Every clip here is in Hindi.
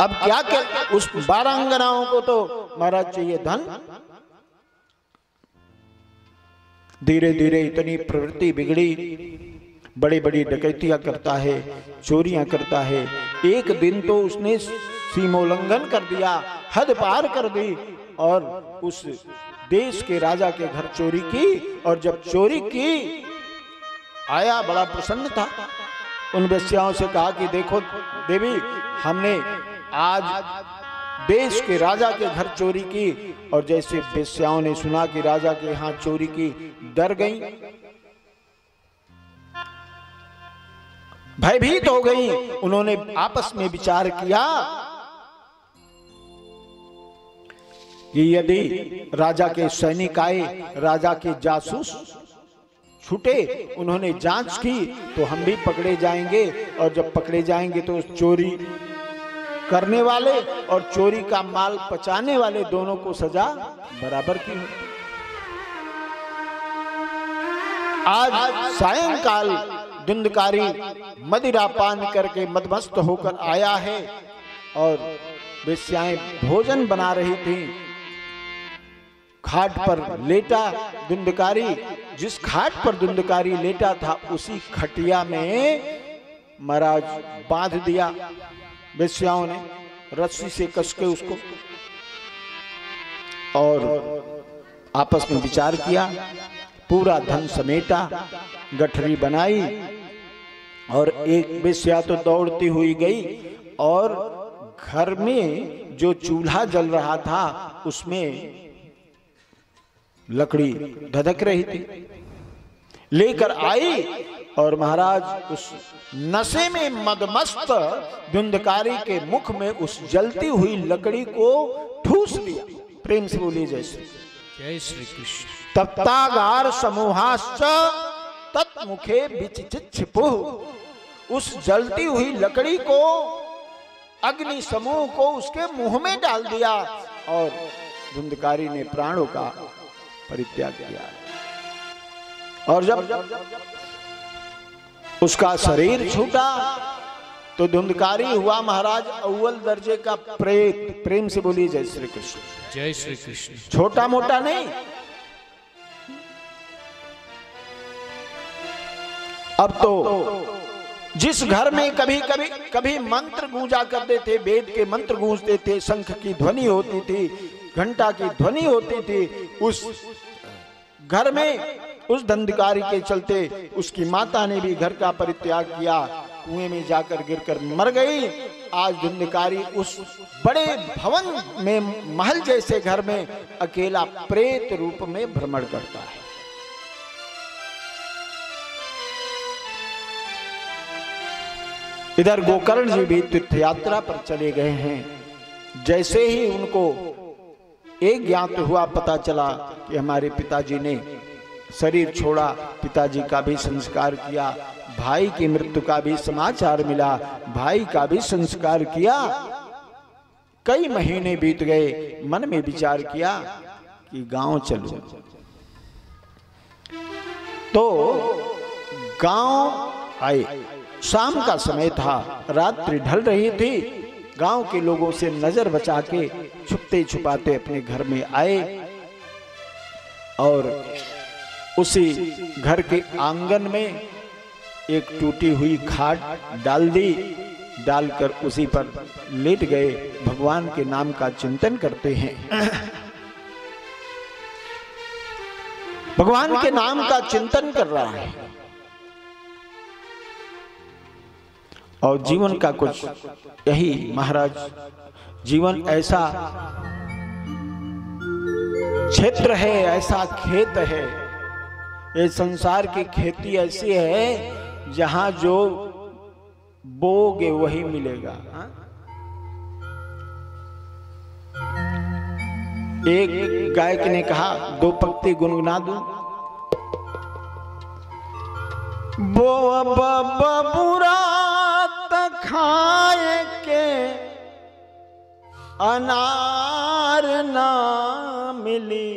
अब क्या कर, उस 12 अंगनाओं को तो महाराज चाहिए धन। धीरे धीरे इतनी प्रवृत्ति बिगड़ी, बड़ी बड़ी डकैतियां करता है, चोरियां करता है। एक दिन तो उसने सीमोल्लंघन कर दिया, हद पार कर दी और उस देश के राजा के घर चोरी की। और जब चोरी की आया, बड़ा प्रसन्न था। उन वेश्याओं से कहा कि देखो देवी, हमने आज देश के राजा के घर चोरी की। और जैसे वेश्याओं ने सुना कि राजा के यहाँ चोरी की, डर गई, भयभीत हो गई। उन्होंने आपस में विचार किया कि यदि राजा के सैनिक आए, राजा के जासूस छूटे, उन्होंने जांच की तो हम भी पकड़े जाएंगे। और जब पकड़े जाएंगे तो चोरी करने वाले और चोरी का माल पचाने वाले दोनों को सजा बराबर की होती। आज सायंकाल धुंधकारी मदिरा पान करके मदमस्त होकर आया है और वेश्याएं भोजन बना रही थी। खाट पर लेटा धुंधकारी, जिस खाट पर धुंधकारी लेटा था उसी खटिया में महाराज बांध दिया वेश्याओं ने, रस्सी से कस के उसको। और आपस में विचार किया, पूरा धन समेटा, गठरी बनाई और एक वेश्या तो दौड़ती हुई गई और घर में जो चूल्हा जल रहा था उसमें लकड़ी धधक रही थी, लेकर आई और महाराज उस नशे में मदमस्त धुंधकारी के मुख में उस जलती हुई लकड़ी को ठूस दिया। प्रेम से बोलिए जय श्री जय श्री कृष्ण। तप्तागार समूहाश्च तत्मुखे विचिक्षिपुः। उस जलती हुई लकड़ी को, अग्नि समूह को उसके मुंह में डाल दिया और धुंधकारी ने प्राणों का परित्याग किया। और जब उसका शरीर छूटा तो धुंधकारी हुआ महाराज अव्वल दर्जे का प्रेत। प्रेम से बोलिए जय श्री कृष्ण जय श्री कृष्ण। छोटा मोटा नहीं। अब तो जिस घर में कभी मंत्र गूंजा करते थे, वेद के मंत्र गूंजते थे, शंख की ध्वनि होती थी, घंटा की ध्वनि होती थी, उस घर में उस धुंधकारी के चलते उसकी माता ने भी घर का परित्याग किया, कुएं में जाकर गिरकर मर गई। आज धुंधकारी उस बड़े भवन में, महल जैसे घर में अकेला प्रेत रूप में भ्रमण करता है। इधर गोकर्ण जी भी तीर्थ यात्रा पर चले गए हैं। जैसे ही उनको एक ज्ञात हुआ, पता चला कि हमारे पिताजी ने शरीर छोड़ा, पिताजी का भी संस्कार किया, भाई की मृत्यु का भी समाचार मिला, भाई का भी संस्कार किया। कई महीने बीत गए, मन में विचार किया कि गांव चलो। तो गांव आए। शाम का समय था, रात्रि ढल रही थी। गांव के लोगों से नजर बचा के छुपते छुपाते अपने घर में आए और उसी घर के आंगन में एक टूटी हुई खाट डाल दी। डालकर उसी पर लेट गए, भगवान के नाम का चिंतन करते हैं। भगवान के नाम का चिंतन कर रहा है और जीवन का कुछ यही महाराज, जीवन ऐसा क्षेत्र है, ऐसा खेत है, ये संसार की खेती ऐसी है जहां जो बोगे वही मिलेगा। एक गायक ने कहा, दो पंक्ति गुनगुना दूं। बो बबूरा खाए के अनार ना मिली,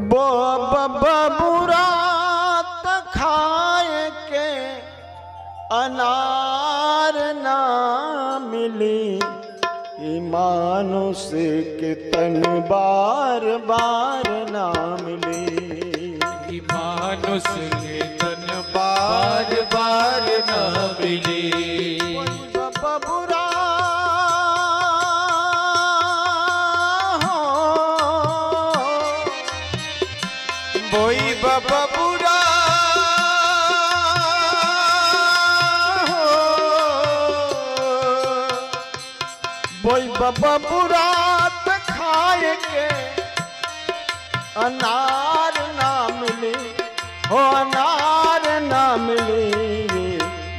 बो बबूरा खाए के अनार ना मिली, मानुष के तन बार बार ना मिले। मानुष के तन बार बार ना मिले। बुरा बोई बाबा बुरा बोई बाबा बुरा खाए के अनार ना मिले, हो अनार ना मिले,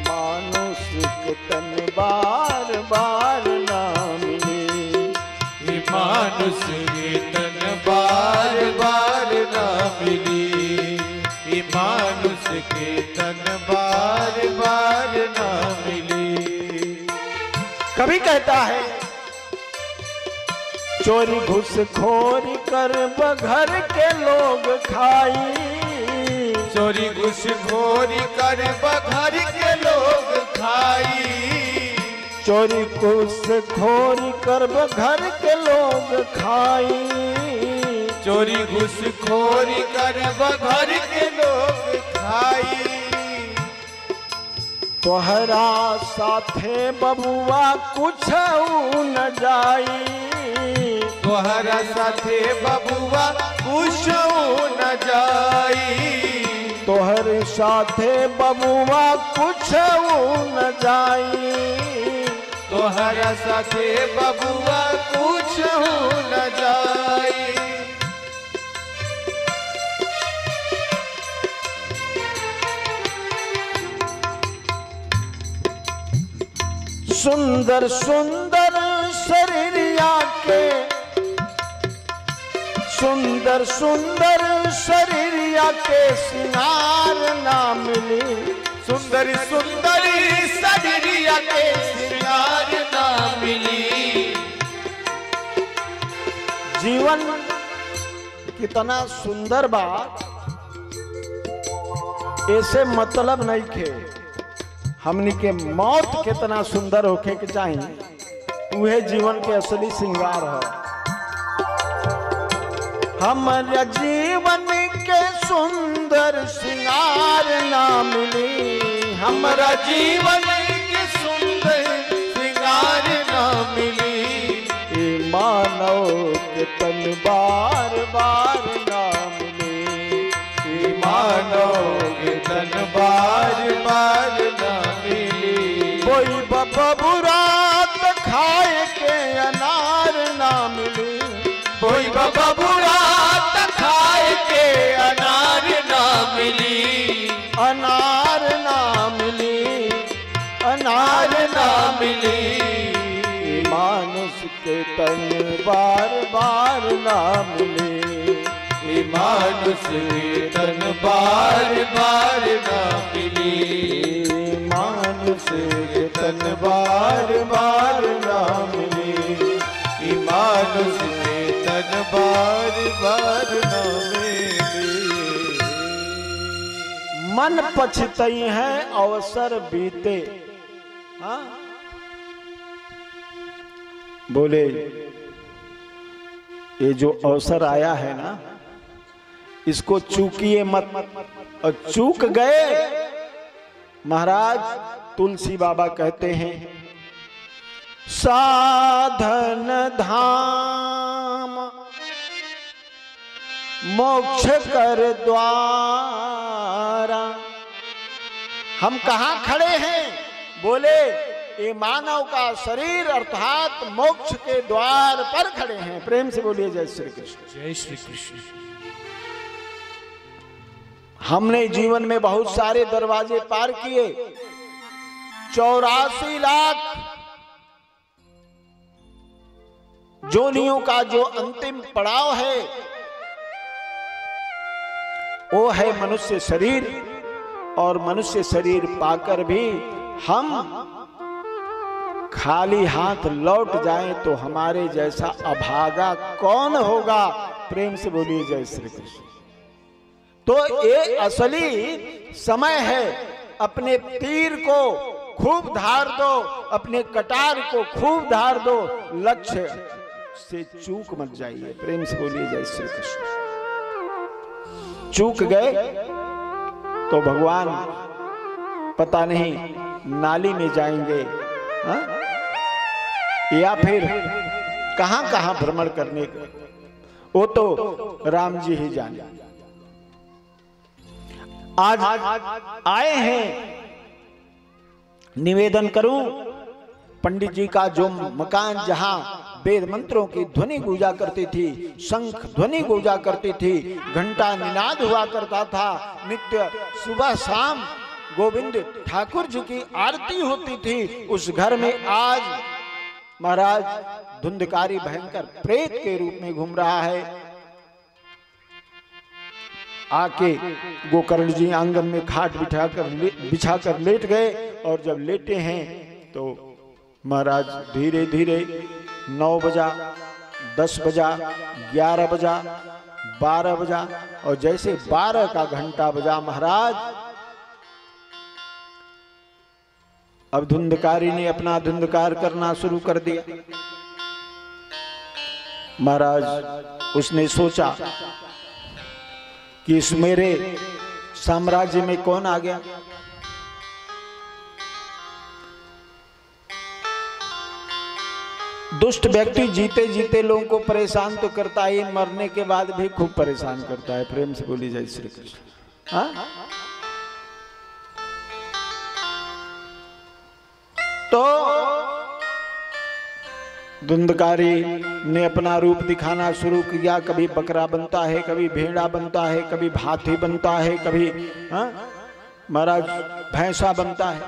मानुष के तन बार बार ना मिले। मानुष के तन बार बार ना मिले। मानुष के तन बार बार ना मिले। कभी कहता है चोरी घुसखोरी कर घर के लोग खाई, चोरी घुसखोरी कर घर के लोग खाई। चोरी घुसखोरी कर घर के लोग खाई। चोरी घुसखोरी कर घर के लोग खाई। तोहरा साथे बबुआ कुछ न जाई, तोहरा साथे बबुआ कुछ न जाई। तोहर साथे बबुआ कुछ न जाई। तोहरा साथे बबुआ कुछ न जाई। सुंदर सुंदर शरीरिया के, सुंदर सुंदर शरीरिया के सिंगार ना मिली। सुंदर सुंदर शरीरिया के सिंगार ना मिली। जीवन कितना सुंदर बा, ऐसे मतलब नहीं खे। हमनी के मौत कितना सुंदर होखे के चाहिए, वह जीवन के असली श्रृंगार है। हमारे जीवन के सुंदर श्रृंगार ना मिली। हमारा जीवन के सुंदर श्रृंगार ना मिली। मानव के तन बार बार ना मिले। मानव के तन बार बार ना मिली। कोई बबुरा खाए के अनार ना मिली। कोई बबुरा खाए के अनार ना मिली। अनार ना मिली, अनार ना मिली। मानुष के तन बार बार ना मिले। मानुष के तन बार बार ना मिली। मानुष के तन बार बार ना मिले। मानुष के तन बार बार ना मिले। मन पछतई है अवसर बीते। हाँ बोले ये जो अवसर आया है ना, इसको चूकिए मत, और चूक गए महाराज तुलसी बाबा कहते हैं साधन धाम मोक्ष कर द्वारा। हम कहाँ खड़े हैं? बोले ये मानव का शरीर अर्थात मोक्ष के द्वार पर खड़े हैं। प्रेम से बोलिए जय श्री कृष्ण। जय श्री कृष्ण। हमने जीवन में बहुत सारे दरवाजे पार किए। 84 लाख जोनियों का जो अंतिम पड़ाव है वो है मनुष्य शरीर। और मनुष्य शरीर पाकर भी हम खाली हाथ लौट जाएं तो हमारे जैसा अभागा कौन होगा? प्रेम से बोलिए जय श्री कृष्ण। तो ये असली समय है अपने तीर को खूब धार दो, अपने कटार को खूब धार दो, लक्ष्य से चूक मत जाइए। प्रेम से बोलिए जय श्री कृष्ण। चूक गए तो भगवान पता नहीं नाली में जाएंगे, हा? या फिर कहां कहां भ्रमण करने का, वो तो राम जी ही जाने। आज आए हैं, निवेदन करूं, पंडित जी का जो मकान जहां वेद मंत्रों की ध्वनि गूंजा करती थी, शंख ध्वनि गूंजा करती थी, घंटा निनाद हुआ करता था, नित्य सुबह शाम गोविंद ठाकुर जी की आरती होती थी, उस घर में आज महाराज धुंधकारी भयंकर प्रेत के रूप में घूम रहा है। आके गोकर्ण जी आंगन में खाट बिछाकर लेट गए, और जब लेटे हैं तो महाराज धीरे धीरे 9 बजा, 10 बजा, 11 बजा, 12 बजा, और जैसे 12 का घंटा बजा महाराज, अब धुंधकारी ने अपना धुंधकार करना शुरू कर दिया। महाराज उसने सोचा कि इस मेरे साम्राज्य में कौन आ गया। दुष्ट व्यक्ति जीते जीते लोगों को परेशान तो करता है, मरने के बाद भी खूब परेशान करता है। प्रेम से बोली जय श्री कृष्ण। हाँ, तो धुंधकारी ने अपना रूप दिखाना शुरू किया। कभी बकरा बनता है, कभी भेड़ा बनता है, कभी हाथी बनता है, कभी महाराज भैंसा बनता है,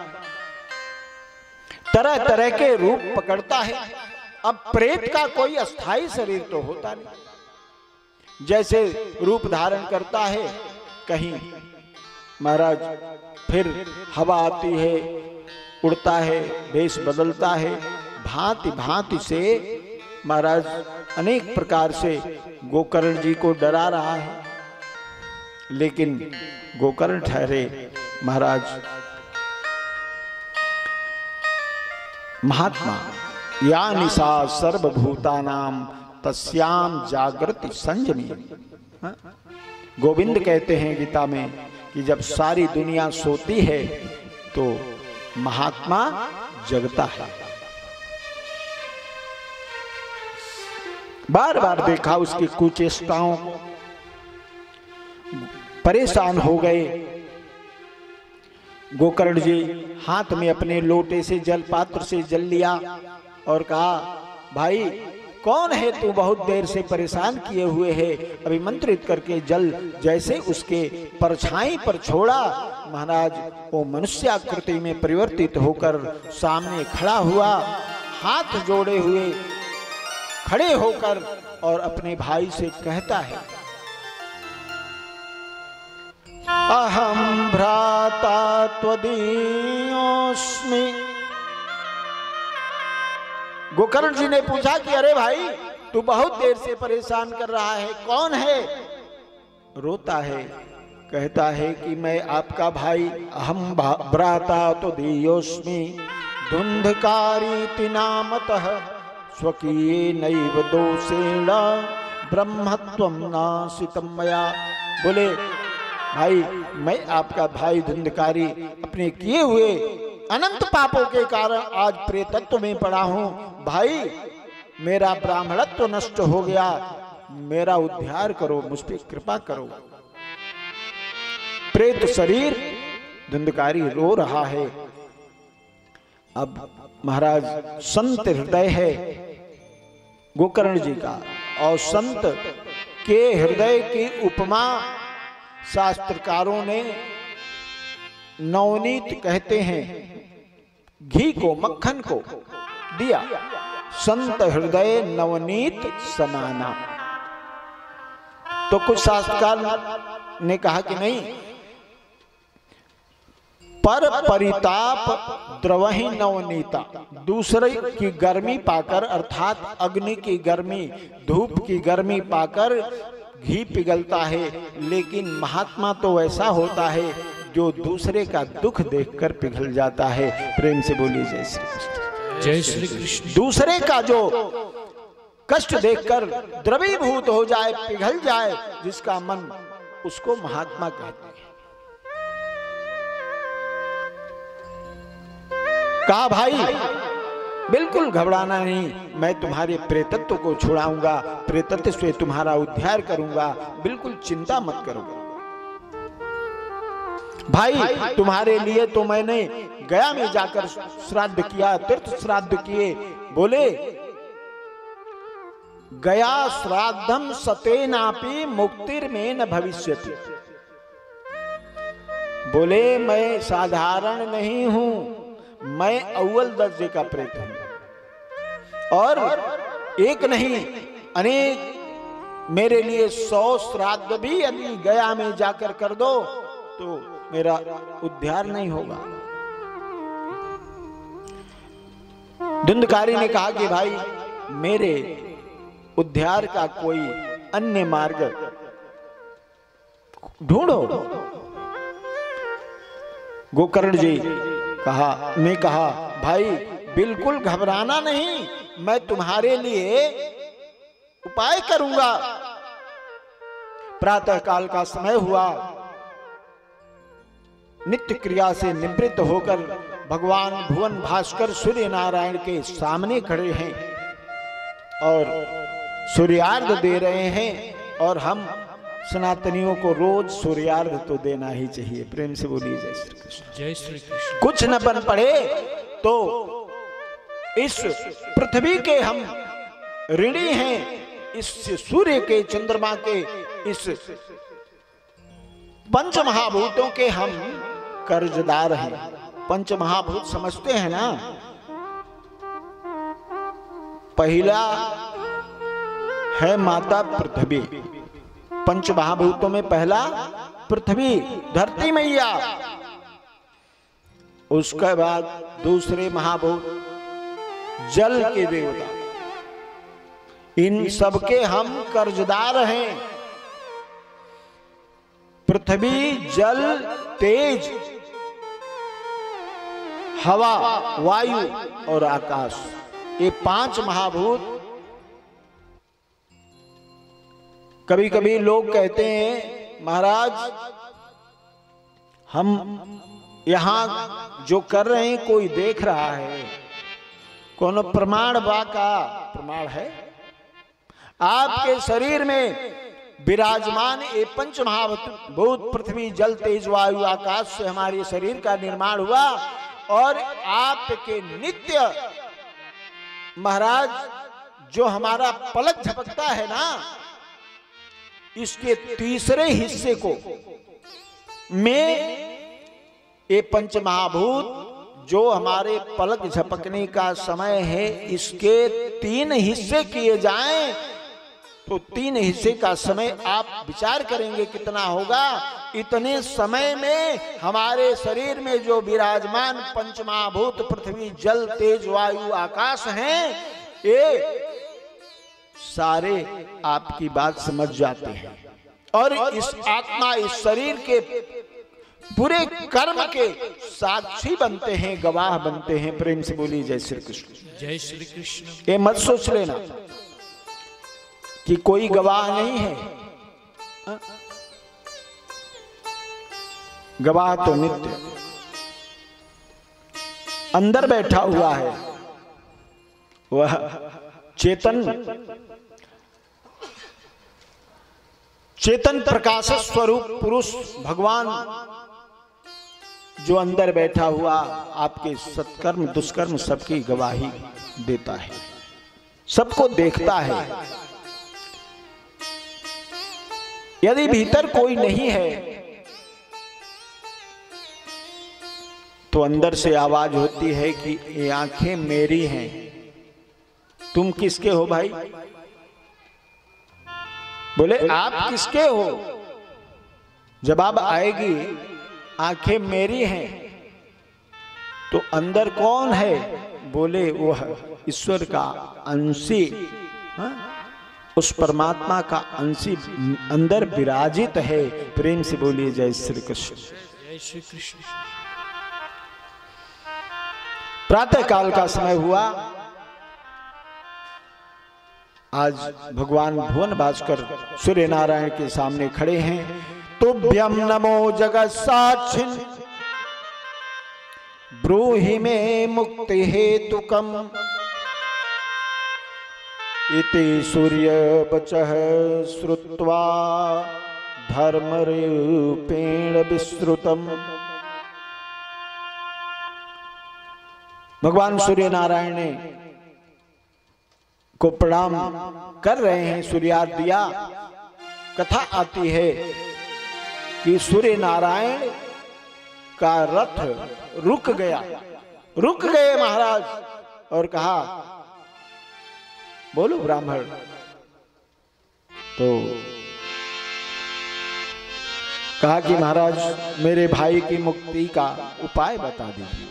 तरह तरह के रूप पकड़ता है। अब प्रेत का कोई अस्थाई शरीर तो होता नहीं, जैसे रूप धारण करता है, कहीं महाराज फिर हवा आती है, उड़ता है, वेश बदलता है, भांति भांति से महाराज अनेक प्रकार से गोकर्ण जी को डरा रहा है। लेकिन गोकर्ण ठहरे महाराज महात्मा, या निशा सर्वभूतानाम तस्याम जागृति संजनी। गोविंद कहते हैं गीता में कि जब सारी दुनिया सोती है तो महात्मा जगता है। बार बार देखा उसकी कुचेष्टाओं को, परेशान हो गए। गोकर्ण जी हाथ में अपने लोटे से जल पात्र से जल लिया और कहा, भाई कौन है तू, बहुत देर से परेशान किए हुए है। अभिमंत्रित करके जल जैसे उसके परछाई पर छोड़ा, महाराज वो मनुष्याकृति में परिवर्तित होकर सामने खड़ा हुआ, हाथ जोड़े हुए खड़े होकर, और अपने भाई से कहता है, अहम भ्राता त्वदीयोस्मि। गोकर्ण जी ने पूछा कि अरे भाई तू बहुत देर से परेशान कर रहा है, कौन है? रोता है, कहता है कि मैं आपका भाई, अहम भ्राता त्वदीयोस्मि धुंधकारी नामतः स्वकीये नैव दोषेण ब्रह्मत्वं नाशितं मया। बोले भाई मैं आपका भाई धुंधकारी अपने किए हुए अनंत पापों के कारण आज प्रेतत्व में पड़ा हूं। भाई मेरा ब्राह्मणत्व नष्ट हो गया, मेरा उद्धार करो, मुझ पे कृपा करो। प्रेत शरीर धुंधकारी रो रहा है। अब महाराज संत हृदय है गोकर्ण जी का, और संत के हृदय की उपमा शास्त्रकारों ने नवनीत कहते हैं, घी को मक्खन को दिया, संत हृदय नवनीत समाना। तो कुछ शास्त्रकार ने कहा कि नहीं, पर परिताप द्रवहि नवनीता, दूसरे की गर्मी पाकर, अर्थात अग्नि की गर्मी, धूप की गर्मी पाकर घी पिघलता है। लेकिन महात्मा तो ऐसा होता है जो दूसरे का दुख देखकर पिघल जाता है। प्रेम से बोलिए जय श्री कृष्ण। जय श्री कृष्ण। दूसरे का जो कष्ट देखकर द्रवीभूत हो जाए, पिघल जाए, जिसका मन, उसको महात्मा कहते हैं। कहा भाई बिल्कुल घबराना नहीं, मैं तुम्हारे प्रेतत्व को छुड़ाऊंगा, प्रेतत्व से तुम्हारा उद्धार करूंगा, बिल्कुल चिंता मत करो भाई। तुम्हारे लिए तो मैंने गया में जाकर श्राद्ध किया, तीर्थ श्राद्ध किए। बोले गया श्राद्धम सतेनापि मुक्तिर्मे न भविष्यति। बोले मैं साधारण नहीं हूं, मैं अव्वल दर्जे का प्रेत हूं, और एक नहीं अनेक, मेरे लिए 100 श्राद्ध भी यदि गया में जाकर कर दो तो मेरा उद्धार नहीं होगा। धुंधकारी ने कहा कि भाई मेरे उद्धार का कोई अन्य मार्ग ढूंढो। गोकर्ण जी ने कहा भाई बिल्कुल घबराना नहीं, मैं तुम्हारे लिए उपाय करूंगा। प्रातः काल का समय हुआ, नित्य क्रिया से निवृत्त होकर भगवान भुवन भास्कर सूर्य नारायण के सामने खड़े हैं और सूर्यार्घ दे रहे हैं। और हम सनातनियों को रोज सूर्यार्घ तो देना ही चाहिए। प्रेम से बोलिए जय श्री कृष्ण। जय श्री कृष्ण। कुछ न बन पड़े तो इस पृथ्वी के हम ऋणी हैं, इस सूर्य के, चंद्रमा के, इस पंच महाभूतों के हम कर्जदार हैं। पंच महाभूत समझते हैं ना? पहला है माता पृथ्वी, पंच महाभूतों में पहला पृथ्वी, धरती मैया। उसके बाद दूसरे महाभूत जल के देवता। इन सबके हम कर्जदार हैं। पृथ्वी, जल, तेज, हवा, वायु और आकाश, ये 5 महाभूत। कभी कभी लोग कहते हैं महाराज हम यहां जो कर रहे हैं कोई देख रहा है, कौन प्रमाण का प्रमाण है? आपके शरीर में विराजमान ये पंच महाभूत पृथ्वी, जल, तेज, वायु, आकाश से हमारे शरीर का निर्माण हुआ। और आपके नित्य महाराज जो हमारा पलक झपकता है ना, इसके तीसरे हिस्से को में ये पंच महाभूत जो हमारे पलक झपकने का समय है, इसके 3 हिस्से किए जाएं तो 3 हिस्से का समय आप विचार करेंगे कितना होगा। इतने समय में हमारे शरीर में जो विराजमान पंच महाभूत पृथ्वी, जल, तेज, वायु, आकाश हैं, ये सारे आपकी बात समझ जाते हैं और इस आत्मा, इस शरीर के पूरे कर्म के साक्षी बनते हैं, गवाह बनते हैं। प्रेम से बोलिए जय श्री कृष्ण। जय श्री कृष्ण। ये मत सोच लेना कि कोई गवाह नहीं है। गवाह तो नित्य अंदर बैठा हुआ है, वह चेतन प्रकाश स्वरूप पुरुष भगवान जो अंदर बैठा हुआ आपके सत्कर्म दुष्कर्म सबकी गवाही देता है, सबको देखता है। यदि भीतर कोई नहीं है तो अंदर से आवाज होती है कि ये आंखें मेरी हैं। तुम किसके हो भाई? बोले आप किसके हो? जवाब आएगी आंखें मेरी हैं। तो अंदर कौन है? बोले वह ईश्वर का अंशी, उस परमात्मा का अंशी अंदर विराजित है। प्रेम से बोलिए जय श्री कृष्ण। जय श्री कृष्ण। प्रातः काल का समय हुआ। आज भगवान भुवन भास्कर सूर्य नारायण के सामने खड़े हैं। तुभ्यं नमो जगत साक्षिन् ब्रूहि मे मुक्ति हेतुकम् इति सूर्य वचः श्रुत्वा धर्मरूपेण विस्तृतम्। भगवान सूर्य नारायण ने को प्रणाम कर रहे हैं, सूर्यार्घ्य दिया। कथा आती है कि सूर्य नारायण का रथ रुक गए महाराज, और कहा बोलो ब्राह्मण। तो कहा कि महाराज मेरे भाई की मुक्ति का उपाय बता दीजिए।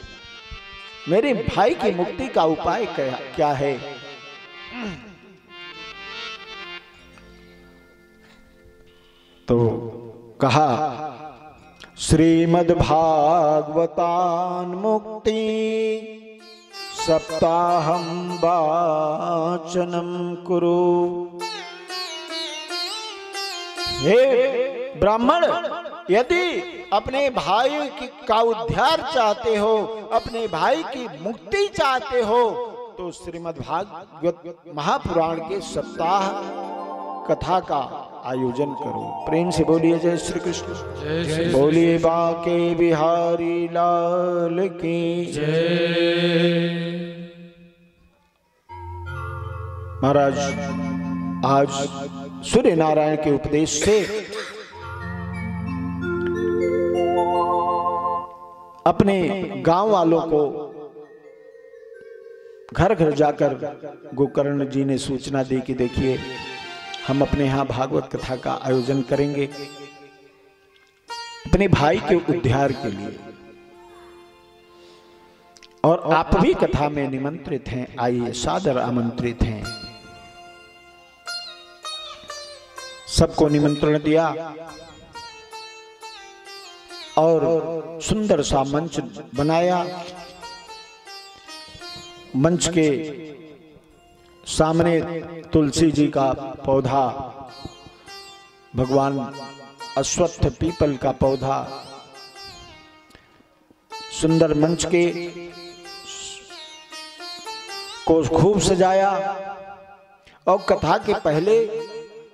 मेरे भाई की मुक्ति का उपाय क्या है? तो कहा श्रीमद् भागवतान मुक्ति सप्ताहं वाचनम कुरु। हे ब्राह्मण, यदि अपने भाई का उद्धार चाहते हो, अपने भाई की मुक्ति चाहते हो, तो श्रीमद् भागवत महापुराण के सप्ताह कथा का आयोजन करो। प्रेम से बोलिए जय श्री कृष्ण। बोलिए बांके बिहारी लाल की जय। महाराज आज सूर्य नारायण के उपदेश से अपने गांव वालों को घर घर जाकर गोकर्ण जी ने सूचना दी कि देखिए हम अपने यहाँ भागवत कथा का आयोजन करेंगे अपने भाई के उद्धार के लिए, और आप भी कथा में निमंत्रित हैं, आइए सादर आमंत्रित हैं। सबको निमंत्रण दिया और सुंदर सा मंच बनाया। मंच के सामने तुलसी जी का पौधा, भगवान अश्वत्थ पीपल का पौधा, सुंदर मंच के को खूब सजाया और कथा के पहले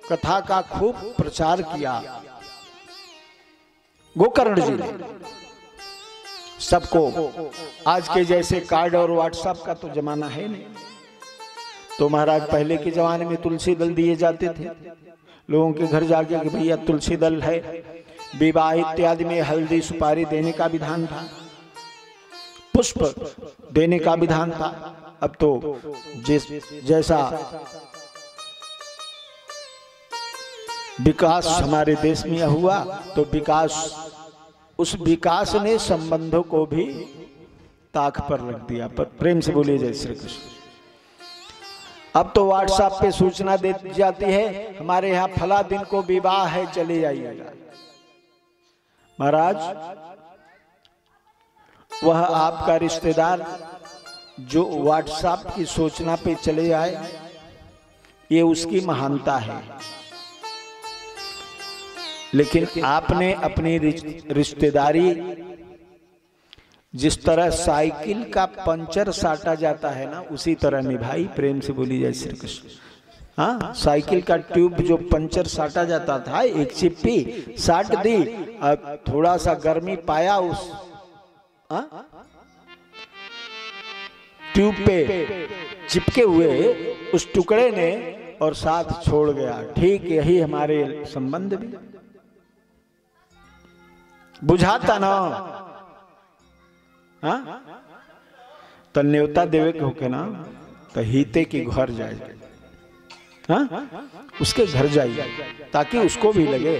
कथा का खूब प्रचार किया गोकर्ण जी ने। सबको आज के जैसे कार्ड और व्हाट्सएप का तो जमाना है नहीं, तो महाराज पहले के जमाने में तुलसी दल दिए जाते थे लोगों के घर जाके कि भैया तुलसी दल है। विवाह इत्यादि में हल्दी सुपारी देने का विधान था, पुष्प देने का विधान था। अब तो जैसा विकास हमारे देश में हुआ, तो उस विकास ने संबंधों को भी ताक पर रख दिया। पर प्रेम से बोलिए जय श्री कृष्ण। अब तो व्हाट्सएप पे सूचना दे जाती है हमारे यहाँ फला दिन को विवाह है, चले जाइएगा। महाराज वह आपका रिश्तेदार जो व्हाट्सएप की सूचना पे चले आए, ये उसकी महानता है। लेकिन आपने अपनी रिश्तेदारी, जिस तरह साइकिल का पंचर साटा जाता है ना, उसी तरह निभाई। प्रेम से बोली जय श्री कृष्ण। हाँ, साइकिल का ट्यूब जो पंचर साटा जाता था, एक चिप्पी साट दी, अब थोड़ा सा गर्मी पाया उस ट्यूब पे चिपके हुए उस टुकड़े ने, और साथ छोड़ गया। ठीक यही हमारे संबंध भी बुझाता ना। हाँ, तो न्योता देवे के होके ना, तो हिते की घर जाए। हाँ, उसके घर जाइए ताकि उसको भी लगे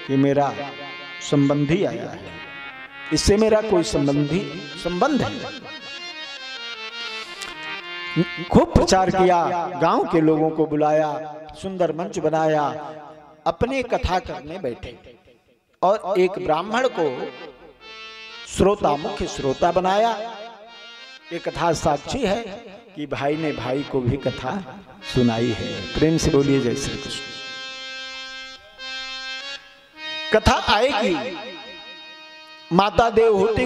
कि मेरा संबंधी आया है, इससे मेरा कोई संबंध है। खूब प्रचार किया, गांव के लोगों को बुलाया, सुंदर मंच बनाया, अपने कथा करने बैठे। और एक ब्राह्मण को श्रोता मुख्य श्रोता बनाया। ये कथा साक्षी है कि भाई ने भाई को भी कथा सुनाई है। प्रेम से बोलिए जय श्री कृष्ण। कथा आएगी। माता देवहूति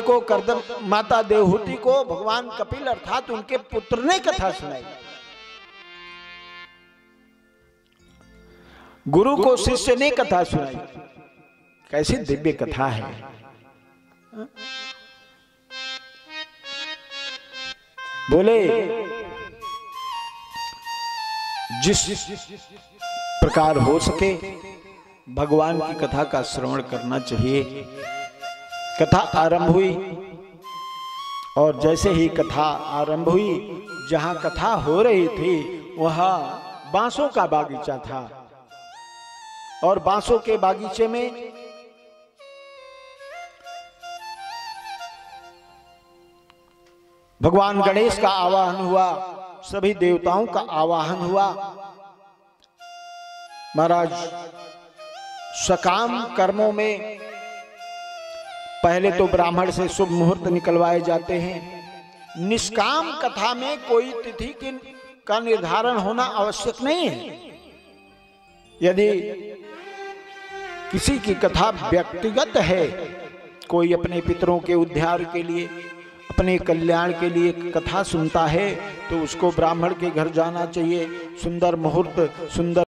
को भगवान कपिल अर्थात उनके पुत्र ने कथा सुनाई। गुरु को शिष्य ने कथा सुनाई। कैसी दिव्य कथा है। बोले जिस प्रकार हो सके भगवान की कथा का श्रवण करना चाहिए। कथा आरंभ हुई और जैसे ही कथा आरंभ हुई, जहां कथा हो रही थी वहां बांसों का बागीचा था और बांसों के बागीचे में भगवान गणेश का आवाहन हुआ, सभी देवताओं का आवाहन हुआ। महाराज सकाम कर्मों में पहले तो ब्राह्मण से शुभ मुहूर्त निकलवाए जाते हैं। निष्काम कथा में कोई तिथि का निर्धारण होना आवश्यक नहीं है। यदि किसी की कथा व्यक्तिगत है, कोई अपने पितरों के उद्धार के लिए, अपने कल्याण के लिए कथा सुनता है, तो उसको ब्राह्मण के घर जाना चाहिए। सुंदर मुहूर्त, सुंदर